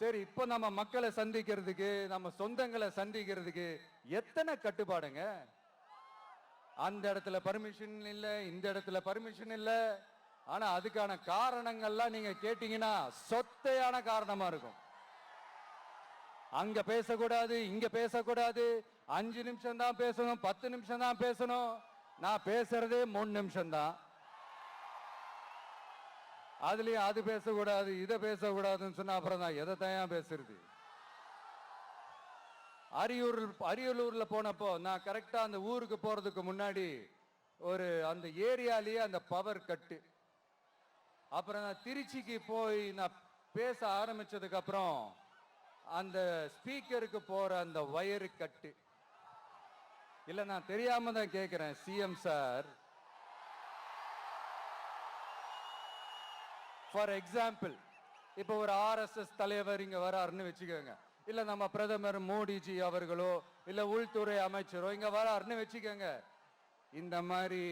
சரி, இப்போ நம்ம மக்களை சந்திக்கிறதுக்கு, நம்ம சொந்தங்களை சந்திக்கிறதுக்கு எத்தனை கட்டுப்பாடுங்க? அந்த இடத்துல பர்மிஷன் இல்ல, இந்த இடத்துல பர்மிஷன் இல்ல. ஆனா அதுக்கான காரணங்கள்லாம் நீங்க கேட்டீங்கன்னா சொத்தையான காரணமா இருக்கும். அங்க பேசக்கூடாது, இங்க பேசக்கூடாது, 5 நிமிஷம் தான் பேசணும், 10 நிமிஷம் தான் பேசணும். நான் பேசுறதே 3 நிமிஷம் தான். அதுலயும் அது பேசக்கூடாது, இதை பேசக்கூடாதுன்னு சொன்னா அப்புறம் தான் எதை தான் பேசுறது? அரியலூர்ல போனப்போ நான் கரெக்டா அந்த ஊருக்கு போறதுக்கு முன்னாடி ஒரு அந்த ஏரியாலேயே அந்த பவர் கட்டு. அப்புறம் நான் திருச்சிக்கு போய் நான் பேச ஆரம்பிச்சதுக்கு அப்புறம் அந்த ஸ்பீக்கருக்கு போற அந்த வயரு கட்டு. இல்ல, நான் தெரியாம தான் கேட்கிறேன் சிஎம் சார். ஃபார் எக்ஸாம்பிள், இப்போ ஒரு ஆர்எஸ்எஸ் தலைவர் இங்க வராருன்னு வச்சுக்கோங்க, இல்ல நம்ம பிரதமர் மோடிஜி அவர்களோ இல்ல உள்துறை அமைச்சரோ இங்க வராருன்னு வச்சுக்கோங்க, இந்த மாதிரி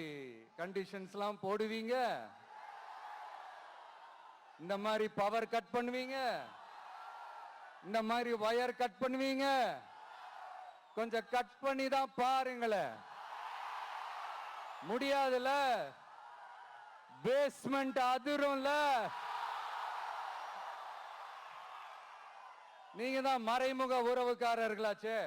கண்டிஷன்ஸ்லாம் போடுவீங்க? இந்த மாதிரி பவர் கட் பண்ணுவீங்க? இந்த மாதிரி வயர் கட் பண்ணுவீங்க? கொஞ்சம் கட் பண்ணி தான் பாருங்களேன். முடியாதுல, பேஸ்மெண்ட் அதிரும்ல. நீங்க தான் மறைமுக உறவுக்காரர்களாச்சே.